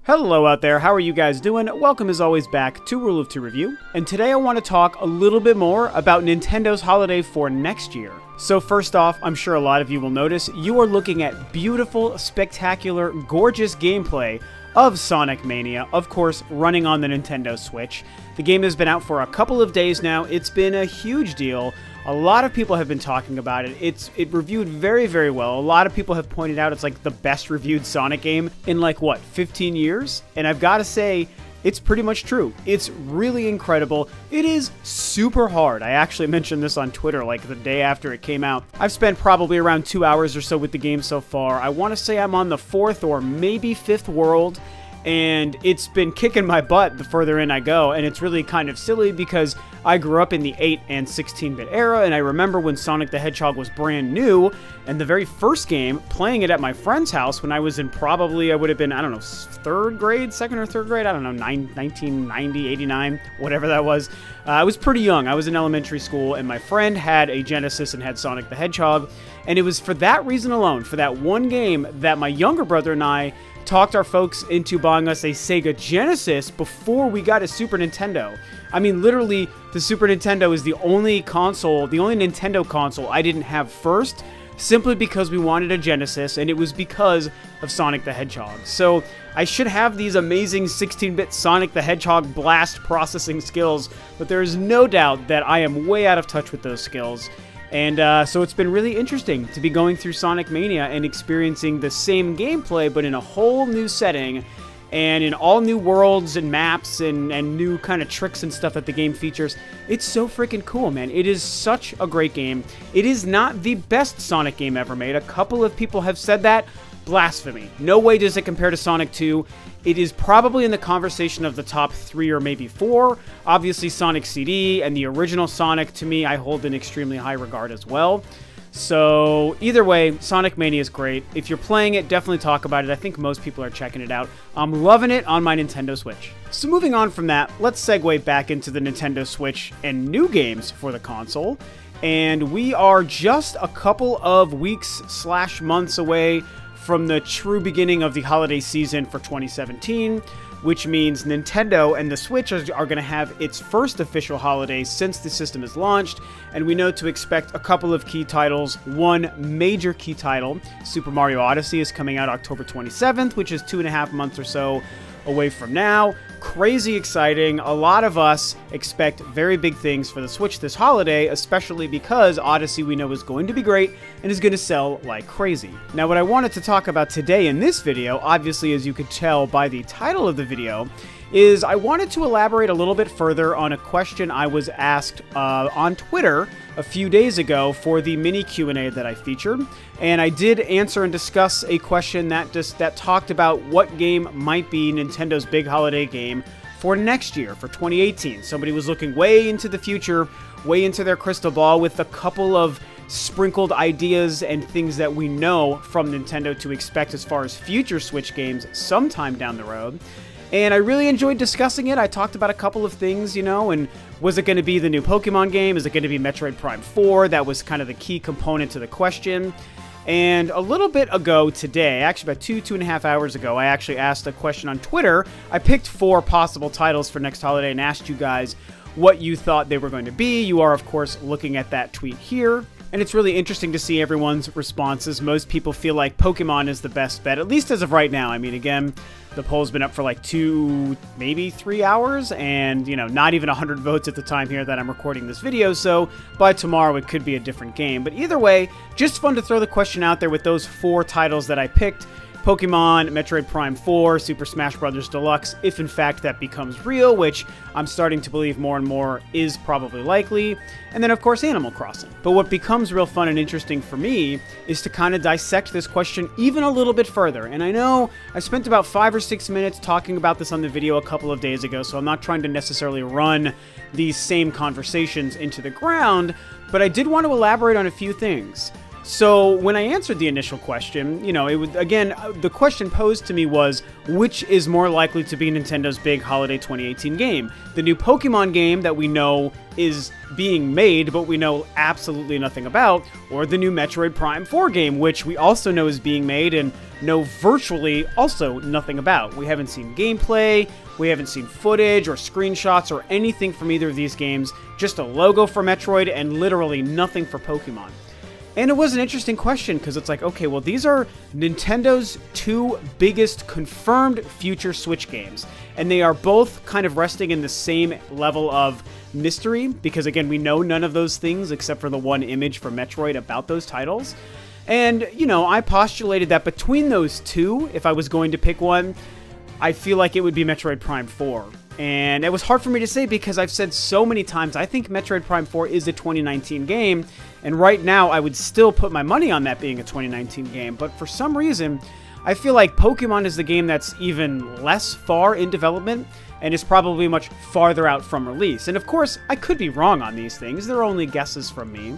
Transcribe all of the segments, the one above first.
Hello out there, how are you guys doing? Welcome as always back to Rule of Two Review, and today I want to talk a little bit more about Nintendo's holiday for next year. So first off, I'm sure a lot of you will notice, you are looking at beautiful, spectacular, gorgeous gameplay of Sonic Mania, of course running on the Nintendo Switch. The game has been out for a couple of days now, it's been a huge deal. A lot of people have been talking about it. It reviewed very, very well. A lot of people have pointed out it's like the best reviewed Sonic game in like, what, 15 years? And I've got to say, it's pretty much true. It's really incredible. It is super hard. I actually mentioned this on Twitter like the day after it came out. I've spent probably around 2 hours or so with the game so far. I want to say I'm on the 4th or maybe 5th world. And it's been kicking my butt the further in I go, and it's really kind of silly because I grew up in the 8 and 16-bit era, and I remember when Sonic the Hedgehog was brand new, and the very first game, playing it at my friend's house when I was in probably, I would have been, I don't know, 3rd grade, 2nd or 3rd grade, I don't know, 1990, 89, whatever that was. I was pretty young. I was in elementary school, and my friend had a Genesis and had Sonic the Hedgehog, and it was for that reason alone, for that one game, that my younger brother and I talked our folks into buying us a Sega Genesis before we got a Super Nintendo. I mean, literally, the Super Nintendo is the only console, the only Nintendo console I didn't have first, simply because we wanted a Genesis, and it was because of Sonic the Hedgehog. So, I should have these amazing 16-bit Sonic the Hedgehog blast processing skills, but there is no doubt that I am way out of touch with those skills. And so it's been really interesting to be going through Sonic Mania and experiencing the same gameplay, but in a whole new setting, and in all new worlds and maps and new kind of tricks and stuff that the game features. It's so freaking cool, man. It is such a great game. It is not the best Sonic game ever made. A couple of people have said that. Blasphemy. No way does it compare to Sonic 2. It is probably in the conversation of the top 3 or maybe 4. Obviously, Sonic CD and the original Sonic, to me, I hold in extremely high regard as well. So, either way, Sonic Mania is great. If you're playing it, definitely talk about it. I think most people are checking it out. I'm loving it on my Nintendo Switch. So moving on from that, let's segue back into the Nintendo Switch and new games for the console. And we are just a couple of weeks/months away from the true beginning of the holiday season for 2017, which means Nintendo and the Switch are going to have its first official holiday since the system is launched, and we know to expect a couple of key titles. One major key title, Super Mario Odyssey, is coming out October 27th, which is 2.5 months or so away from now. Crazy exciting. A lot of us expect very big things for the Switch this holiday, especially because Odyssey we know is going to be great and is going to sell like crazy. Now, what I wanted to talk about today in this video, obviously as you could tell by the title of the video, is I wanted to elaborate a little bit further on a question I was asked on Twitter a few days ago for the mini Q&A that I featured, and I did answer and discuss a question that talked about what game might be Nintendo's big holiday game for next year, for 2018. Somebody was looking way into the future, way into their crystal ball with a couple of sprinkled ideas and things that we know from Nintendo to expect as far as future Switch games sometime down the road. And I really enjoyed discussing it. I talked about a couple of things, you know, and was it going to be the new Pokemon game? Is it going to be Metroid Prime 4? That was kind of the key component to the question. And a little bit ago today, actually about 2.5 hours ago, I actually asked a question on Twitter. I picked 4 possible titles for next holiday and asked you guys what you thought they were going to be. You are, of course, looking at that tweet here. And it's really interesting to see everyone's responses. Most people feel like Pokemon is the best bet, at least as of right now. I mean, again, the poll's been up for like 2, maybe 3 hours, and, you know, not even 100 votes at the time here that I'm recording this video, so by tomorrow it could be a different game. But either way, just fun to throw the question out there with those 4 titles that I picked. Pokemon, Metroid Prime 4, Super Smash Bros. Deluxe, if in fact that becomes real, which I'm starting to believe more and more is probably likely, and then of course Animal Crossing. But what becomes real fun and interesting for me is to kind of dissect this question even a little bit further. And I know I spent about 5 or 6 minutes talking about this on the video a couple of days ago, so I'm not trying to necessarily run these same conversations into the ground, but I did want to elaborate on a few things. So when I answered the initial question, you know, it would, again, the question posed to me was, which is more likely to be Nintendo's big holiday 2018 game? The new Pokemon game that we know is being made, but we know absolutely nothing about, or the new Metroid Prime 4 game, which we also know is being made and know virtually also nothing about. We haven't seen gameplay, we haven't seen footage or screenshots or anything from either of these games, just a logo for Metroid and literally nothing for Pokemon. And it was an interesting question because it's like, okay, well, these are Nintendo's two biggest confirmed future Switch games. And they are both kind of resting in the same level of mystery because, again, we know none of those things except for the one image for Metroid about those titles. And, you know, I postulated that between those two, if I was going to pick one, I feel like it would be Metroid Prime 4. And it was hard for me to say because I've said so many times, I think Metroid Prime 4 is a 2019 game, and right now I would still put my money on that being a 2019 game, but for some reason, I feel like Pokemon is the game that's even less far in development, and is probably much farther out from release. And of course, I could be wrong on these things, they're only guesses from me.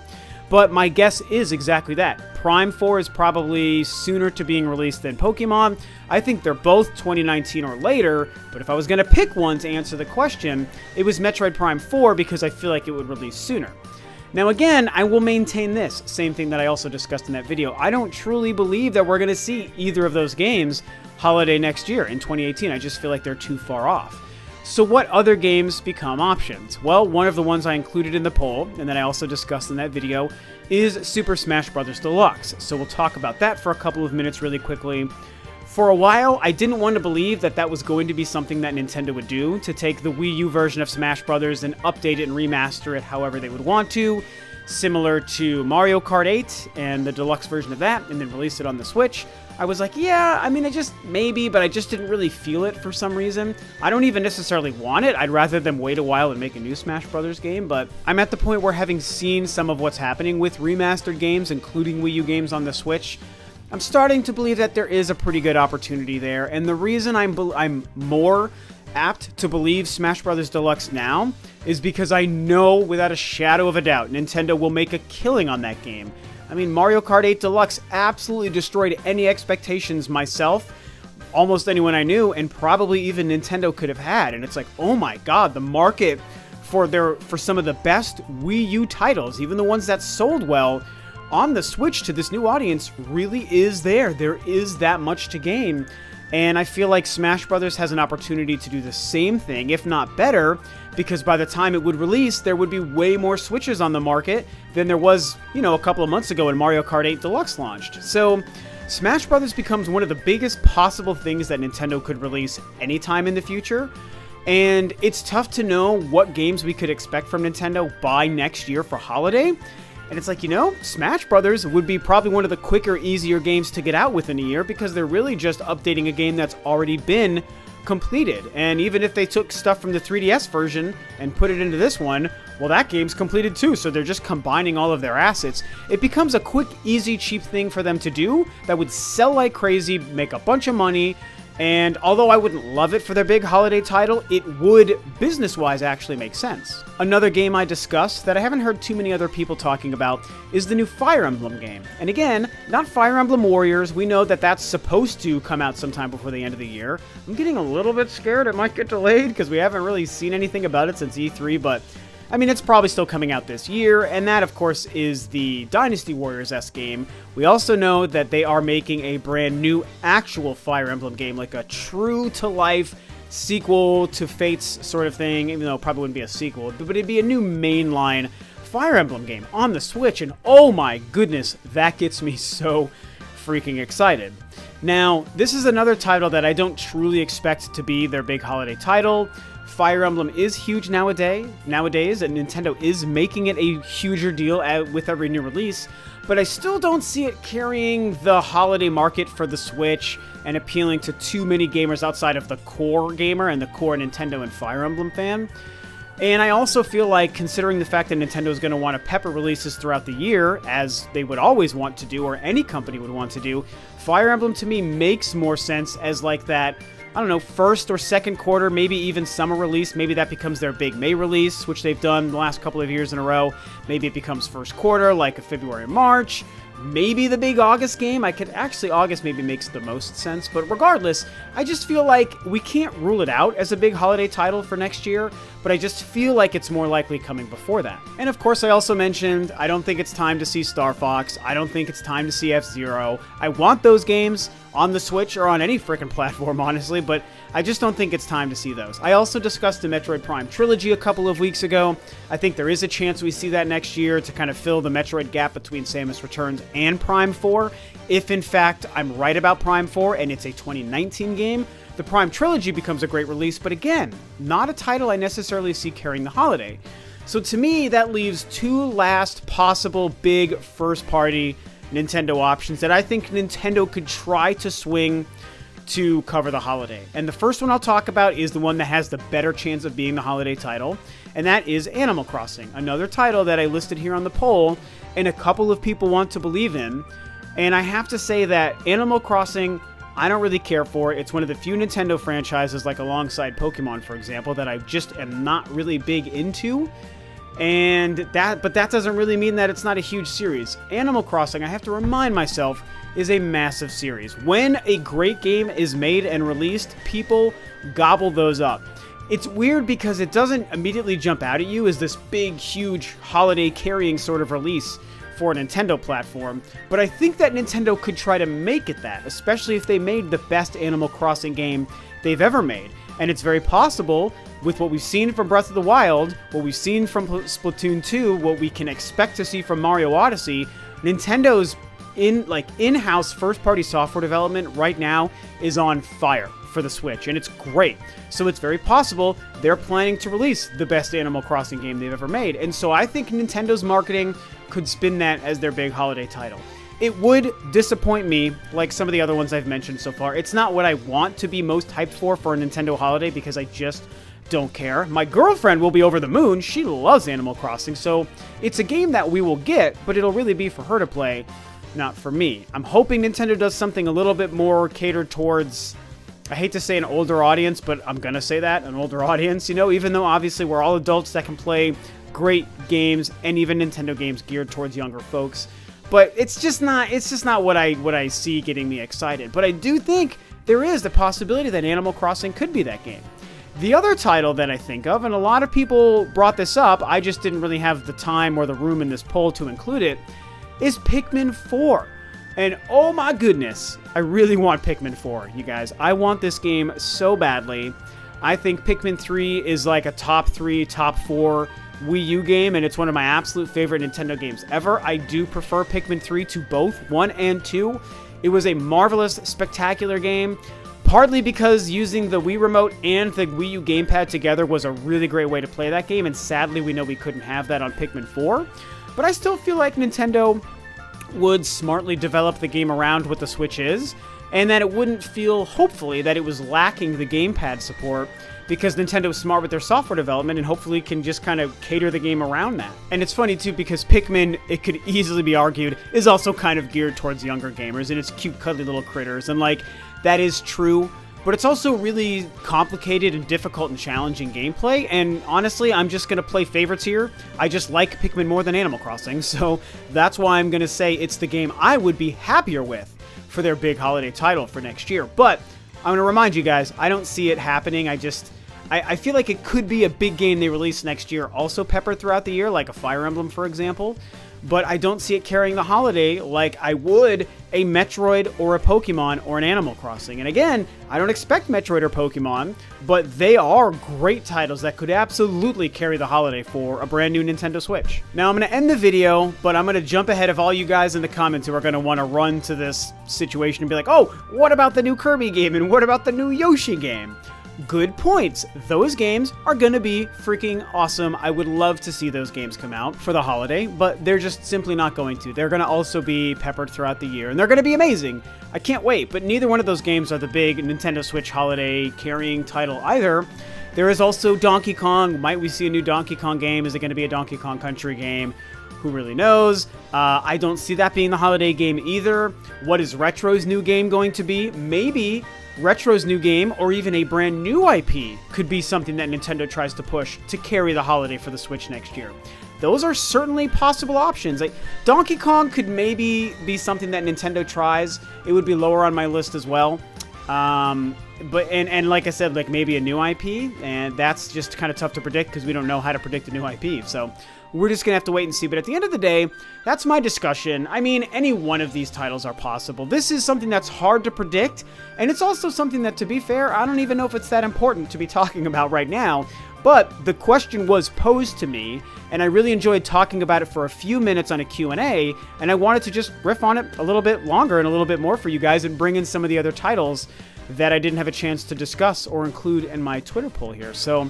But my guess is exactly that. Prime 4 is probably sooner to being released than Pokemon. I think they're both 2019 or later, but if I was going to pick one to answer the question, it was Metroid Prime 4 because I feel like it would release sooner. Now again, I will maintain this, same thing that I also discussed in that video. I don't truly believe that we're going to see either of those games holiday next year in 2018. I just feel like they're too far off. So what other games become options? Well, one of the ones I included in the poll, and that I also discussed in that video, is Super Smash Bros. Deluxe. So we'll talk about that for a couple of minutes really quickly. For a while, I didn't want to believe that that was going to be something that Nintendo would do, to take the Wii U version of Smash Bros. And update it and remaster it however they would want to, similar to Mario Kart 8 and the deluxe version of that, and then release it on the Switch. I was like, yeah, I mean, maybe, but I just didn't really feel it for some reason. I don't even necessarily want it. I'd rather them wait a while and make a new Smash Brothers game, but I'm at the point where, having seen some of what's happening with remastered games, including Wii U games on the Switch, I'm starting to believe that there is a pretty good opportunity there, and the reason I'm more apt to believe Smash Bros. Deluxe now is because I know without a shadow of a doubt Nintendo will make a killing on that game. I mean, Mario Kart 8 Deluxe absolutely destroyed any expectations myself, almost anyone I knew, and probably even Nintendo could have had. And it's like, oh my god, the market for some of the best Wii U titles, even the ones that sold well, on the Switch to this new audience really is there. There is that much to gain. And I feel like Smash Bros. Has an opportunity to do the same thing, if not better, because by the time it would release, there would be way more Switches on the market than there was, you know, a couple of months ago when Mario Kart 8 Deluxe launched. So Smash Bros. Becomes one of the biggest possible things that Nintendo could release anytime in the future. And it's tough to know what games we could expect from Nintendo by next year for holiday. And it's like, you know, Smash Brothers would be probably one of the quicker, easier games to get out within a year because they're really just updating a game that's already been completed. And even if they took stuff from the 3DS version and put it into this one, well, that game's completed too, so they're just combining all of their assets. It becomes a quick, easy, cheap thing for them to do that would sell like crazy, make a bunch of money, and although I wouldn't love it for their big holiday title, it would, business-wise, actually make sense. Another game I discussed that I haven't heard too many other people talking about is the new Fire Emblem game. And again, not Fire Emblem Warriors. We know that that's supposed to come out sometime before the end of the year. I'm getting a little bit scared it might get delayed because we haven't really seen anything about it since E3, but I mean, it's probably still coming out this year, and that, of course, is the Dynasty Warriors-esque game. We also know that they are making a brand new actual Fire Emblem game, like a true-to-life sequel to Fates sort of thing, even though it probably wouldn't be a sequel, but it'd be a new mainline Fire Emblem game on the Switch, and oh my goodness, that gets me so freaking excited. Now, this is another title that I don't truly expect to be their big holiday title. Fire Emblem is huge nowadays, and Nintendo is making it a huger deal with every new release, but I still don't see it carrying the holiday market for the Switch and appealing to too many gamers outside of the core gamer and the core Nintendo and Fire Emblem fan. And I also feel like, considering the fact that Nintendo is going to want to pepper releases throughout the year, as they would always want to do, or any company would want to do, Fire Emblem to me makes more sense as like that, I don't know, first or second quarter, maybe even summer release. Maybe that becomes their big May release, which they've done the last couple of years in a row. Maybe it becomes first quarter, like a February or March. maybe the big August game. August maybe makes the most sense, but regardless, I just feel like we can't rule it out as a big holiday title for next year, but I just feel like it's more likely coming before that. And of course, I also mentioned, I don't think it's time to see Star Fox. I don't think it's time to see F-Zero. I want those games on the Switch or on any freaking platform, honestly, but I just don't think it's time to see those. I also discussed the Metroid Prime trilogy a couple of weeks ago. I think there is a chance we see that next year to kind of fill the Metroid gap between Samus Returns and Prime 4. If, in fact, I'm right about Prime 4 and it's a 2019 game, the Prime trilogy becomes a great release, but again, not a title I necessarily see carrying the holiday. So to me, that leaves two last possible big first-party Nintendo options that I think Nintendo could try to swing to cover the holiday. And the first one I'll talk about is the one that has the better chance of being the holiday title, and that is Animal Crossing, another title that I listed here on the poll, and a couple of people want to believe in. And I have to say that Animal Crossing, I don't really care for. It's one of the few Nintendo franchises, like alongside Pokemon, for example, that I just am not really big into. But that doesn't really mean that it's not a huge series. Animal Crossing, I have to remind myself, is a massive series. When a great game is made and released, people gobble those up. It's weird because it doesn't immediately jump out at you as this big, huge, holiday carrying sort of release for a Nintendo platform, but I think that Nintendo could try to make it that, especially if they made the best Animal Crossing game they've ever made. And it's very possible, with what we've seen from Breath of the Wild, what we've seen from Splatoon 2, what we can expect to see from Mario Odyssey, Nintendo's in-house first-party software development right now is on fire for the Switch, and it's great. So it's very possible they're planning to release the best Animal Crossing game they've ever made, and so I think Nintendo's marketing could spin that as their big holiday title. It would disappoint me, like some of the other ones I've mentioned so far. It's not what I want to be most hyped for a Nintendo holiday because I just don't care. My girlfriend will be over the moon. She loves Animal Crossing, so it's a game that we will get, but it'll really be for her to play, not for me. I'm hoping Nintendo does something a little bit more catered towards, I hate to say an older audience, but I'm gonna say that, an older audience, you know, even though obviously we're all adults that can play great games and even Nintendo games geared towards younger folks. But it's just not what I see getting me excited. But I do think there is the possibility that Animal Crossing could be that game. The other title that I think of, and a lot of people brought this up, I just didn't really have the time or the room in this poll to include it, is Pikmin 4. And oh my goodness, I really want Pikmin 4, you guys. I want this game so badly. I think Pikmin 3 is like a top 3, top 4 Wii U game, and it's one of my absolute favorite Nintendo games ever. I do prefer Pikmin 3 to both 1 and 2. It was a marvelous, spectacular game, partly because using the Wii Remote and the Wii U gamepad together was a really great way to play that game, and sadly we know we couldn't have that on Pikmin 4. But I still feel like Nintendo would smartly develop the game around what the Switch is, and that it wouldn't feel, hopefully, that it was lacking the gamepad support, because Nintendo is smart with their software development and hopefully can just kind of cater the game around that. And it's funny too, because Pikmin, it could easily be argued, is also kind of geared towards younger gamers, and it's cute, cuddly little critters, and like, that is true, but it's also really complicated and difficult and challenging gameplay, and honestly, I'm just going to play favorites here. I just like Pikmin more than Animal Crossing, so that's why I'm going to say it's the game I would be happier with for their big holiday title for next year. But I'm going to remind you guys, I don't see it happening. I feel like it could be a big game they release next year, also peppered throughout the year, like a Fire Emblem, for example. But I don't see it carrying the holiday like I would a Metroid or a Pokemon or an Animal Crossing. And again, I don't expect Metroid or Pokemon, but they are great titles that could absolutely carry the holiday for a brand new Nintendo Switch. Now, I'm going to end the video, but I'm going to jump ahead of all you guys in the comments who are going to want to run to this situation and be like, oh, what about the new Kirby game? And what about the new Yoshi game? Good points. Those games are going to be freaking awesome. I would love to see those games come out for the holiday, but they're just simply not going to. They're going to also be peppered throughout the year, and they're going to be amazing. I can't wait, but neither one of those games are the big Nintendo Switch holiday carrying title either. There is also Donkey Kong. Might we see a new Donkey Kong game? Is it going to be a Donkey Kong Country game? Who really knows? I don't see that being the holiday game either. What is Retro's new game going to be? Maybe Retro's new game, or even a brand new IP, could be something that Nintendo tries to push to carry the holiday for the Switch next year. those are certainly possible options. Like, Donkey Kong could maybe be something that Nintendo tries. It would be lower on my list as well. But like I said, like maybe a new IP, and that's just kind of tough to predict because we don't know how to predict a new IP. So we're just gonna have to wait and see. But at the end of the day, that's my discussion. I mean, any one of these titles are possible. This is something that's hard to predict, and it's also something that, to be fair, I don't even know if it's that important to be talking about right now. But the question was posed to me, and I really enjoyed talking about it for a few minutes on a Q&A, and I wanted to just riff on it a little bit longer and a little bit more for you guys and bring in some of the other titles that I didn't have a chance to discuss or include in my Twitter poll here. So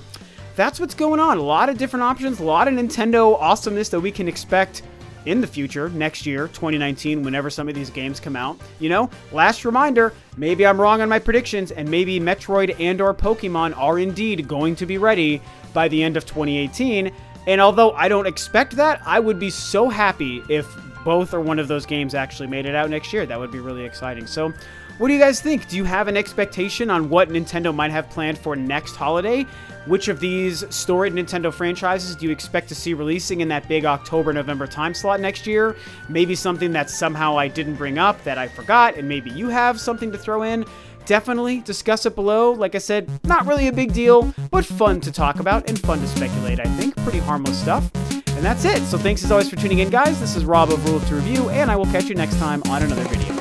that's what's going on. A lot of different options, a lot of Nintendo awesomeness that we can expect in the future, next year, 2019, whenever some of these games come out. You know, last reminder, maybe I'm wrong on my predictions, and maybe Metroid and or Pokemon are indeed going to be ready by the end of 2018. And although I don't expect that, I would be so happy if both or one of those games actually made it out next year. That would be really exciting. So what do you guys think? Do you have an expectation on what Nintendo might have planned for next holiday? Which of these storied Nintendo franchises do you expect to see releasing in that big October-November time slot next year? Maybe something that somehow I didn't bring up that I forgot, and maybe you have something to throw in. Definitely discuss it below. Like I said, not really a big deal, but fun to talk about and fun to speculate, I think. Pretty harmless stuff. And that's it. So thanks as always for tuning in, guys. This is Rob of Rule of Two Review, and I will catch you next time on another video.